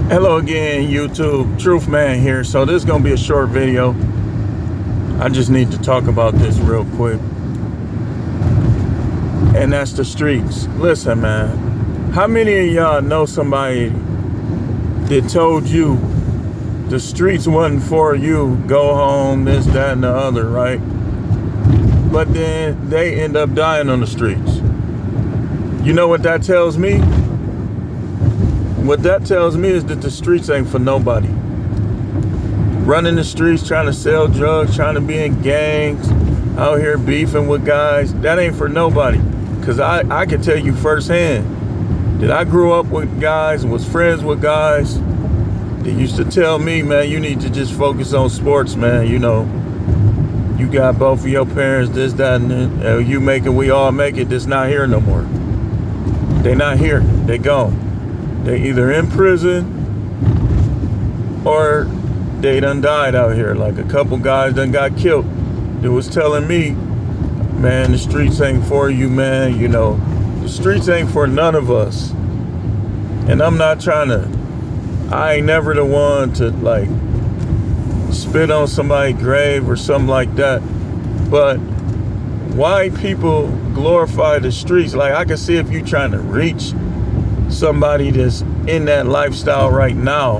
Hello again, YouTube. Truth Man here. So this is going to be a short video. I just need to talk about this real quick. And that's the streets. Listen, man. How many of y'all know somebody that told you the streets wasn't for you? Go home, this, that, and the other, right? But then they end up dying on the streets. You know what that tells me? What that tells me is that the streets ain't for nobody. Running the streets, trying to sell drugs, trying to be in gangs, out here beefing with guys, that ain't for nobody. Because I can tell you firsthand that I grew up with guys and was friends with guys that used to tell me, man, you need to just focus on sports, man. You know, you got both of your parents, this, that, and you make it, we all make it. That's not here no more. They not here. They gone. They either in prison or they done died out here. Like a couple guys done got killed. That was telling me, man, the streets ain't for you, man. You know, the streets ain't for none of us. And I'm not trying to, I ain't never the one to like spit on somebody's grave or something like that. But why people glorify the streets? Like I can see if you trying to reach somebody that's in that lifestyle right now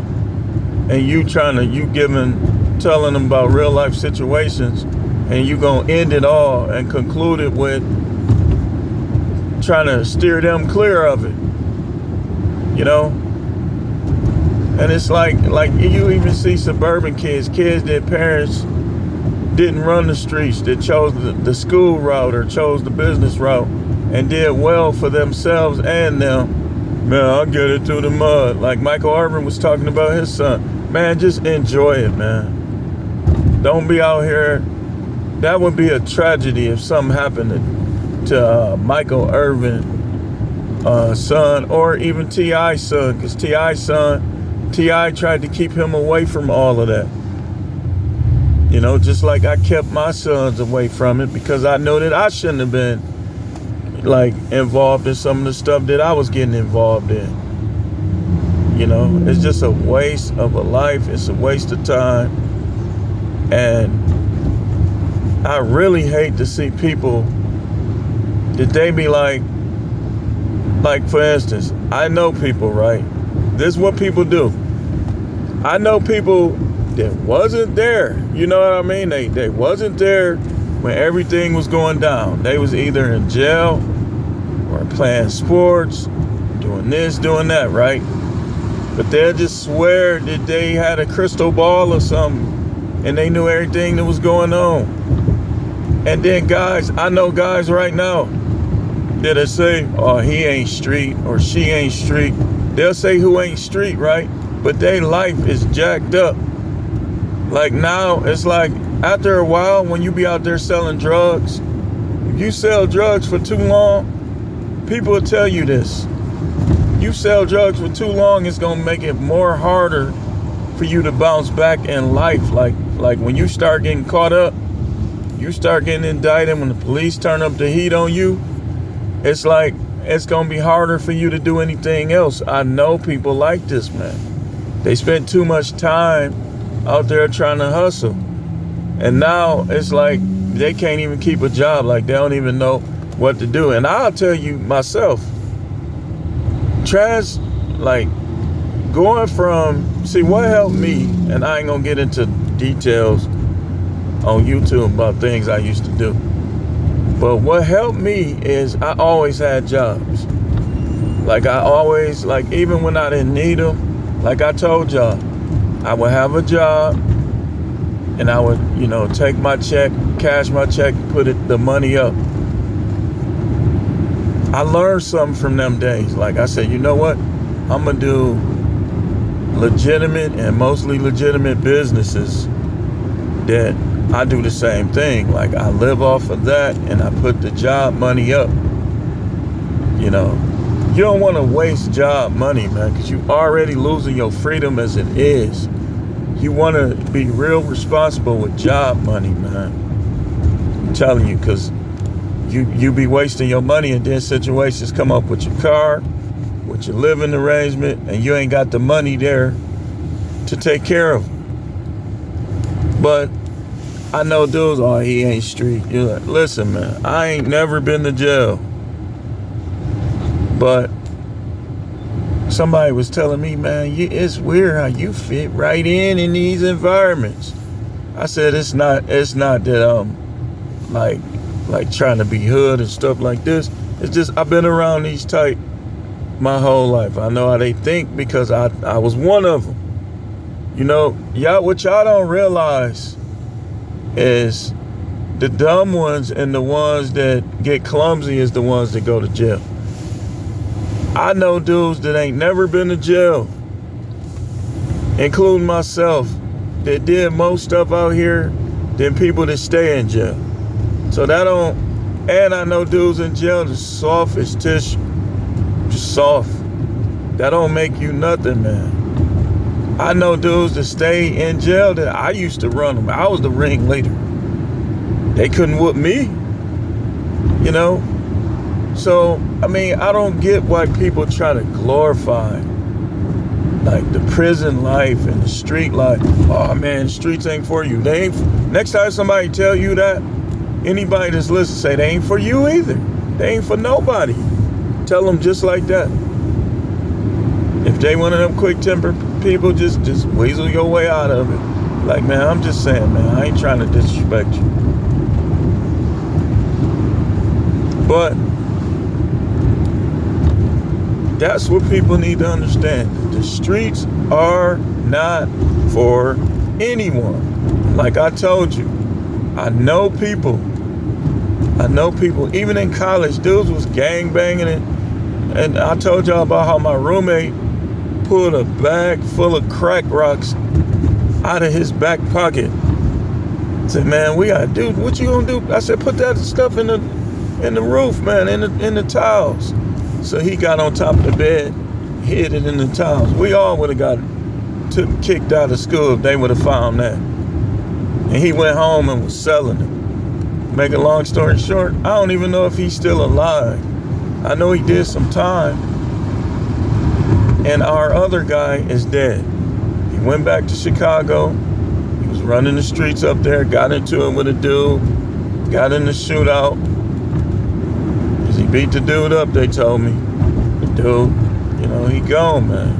and you telling them about real life situations and you gonna end it all and conclude it with trying to steer them clear of it, you know? And it's like you even see suburban kids that parents didn't run the streets, that chose the school route or chose the business route and did well for themselves and them. Man, I'll get it through the mud. Like Michael Irvin was talking about his son. Man, just enjoy it, man. Don't be out here. That would be a tragedy if something happened to Michael Irvin's son or even T.I.'s son. Because T.I. tried to keep him away from all of that. You know, just like I kept my sons away from it because I know that I shouldn't have been like involved in some of the stuff that I was getting involved in. You know, it's just a waste of a life. It's a waste of time. And I really hate to see people that they be like for instance, I know people, right? This is what people do. I know people that wasn't there. You know what I mean? They wasn't there when everything was going down. They was either in jail or playing sports, doing this, doing that, right? But they'll just swear that they had a crystal ball or something and they knew everything that was going on. And then guys, I know guys right now that'll say, oh, he ain't street or she ain't street. They'll say who ain't street, right? But their life is jacked up. Like now, it's like after a while, when you be out there selling drugs, if you sell drugs for too long, people will tell you this. You sell drugs for too long, it's gonna make it more harder for you to bounce back in life. Like when you start getting caught up, you start getting indicted, when the police turn up the heat on you, it's like it's gonna be harder for you to do anything else. I know people like this, man. They spend too much time out there trying to hustle. And now it's like they can't even keep a job. Like they don't even know what to do. And I'll tell you myself, like going from, see what helped me, and I ain't gonna get into details on YouTube about things I used to do. But what helped me is I always had jobs. Like I always, like even when I didn't need them, like I told y'all, I would have a job and I would, you know, take my check, cash my check, put the money up. I learned something from them days. Like I said, you know what? I'm gonna do legitimate and mostly legitimate businesses that I do the same thing. Like I live off of that and I put the job money up. You know, you don't want to waste job money, man, because you already losing your freedom as it is. You want to be real responsible with job money, man. I'm telling you, because you be wasting your money and then situations come up with your car, with your living arrangement, and you ain't got the money there to take care of them. But I know dudes, oh, he ain't street. You're like, listen, man, I ain't never been to jail. But somebody was telling me, man, it's weird how you fit right in these environments. I said, it's not that like trying to be hood and stuff like this. It's just I've been around these type my whole life. I know how they think because I was one of them. You know, what y'all don't realize is the dumb ones and the ones that get clumsy is the ones that go to jail. I know dudes that ain't never been to jail, including myself, that did most stuff out here than people that stay in jail. So and I know dudes in jail that's soft as tissue, just soft. That don't make you nothing, man. I know dudes that stay in jail that I used to run them. I was the ringleader. They couldn't whoop me, you know? So, I mean, I don't get why people try to glorify like the prison life and the street life. Oh man, streets ain't for you. They ain't. Next time somebody tell you that, anybody that's listening say they ain't for you either. They ain't for nobody. Tell them just like that. If they one of them quick tempered people, just weasel your way out of it. Like, man, I'm just saying, man, I ain't trying to disrespect you. But that's what people need to understand. The streets are not for anyone. Like I told you, I know people, even in college, dudes was gang banging and I told y'all about how my roommate pulled a bag full of crack rocks out of his back pocket. Said, man, we gotta do, what you gonna do? I said, put that stuff in the roof, man, in the tiles. So he got on top of the bed, hid it in the tiles. We all would have got kicked out of school if they would have found that. And he went home and was selling it. Make a long story short, I don't even know if he's still alive. I know he did some time. And our other guy is dead. He went back to Chicago. He was running the streets up there, got into it with a dude, got in the shootout. He beat the dude up, they told me. The dude, you know, he gone, man.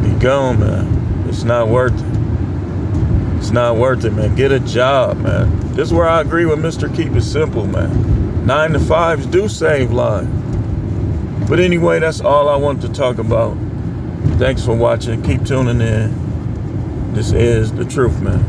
He gone, man. It's not worth it. It's not worth it, man. Get a job, man. This is where I agree with Mr. Keep It Simple, man. 9 to 5s do save lives. But anyway, that's all I wanted to talk about. Thanks for watching. Keep tuning in. This is The Truth, man.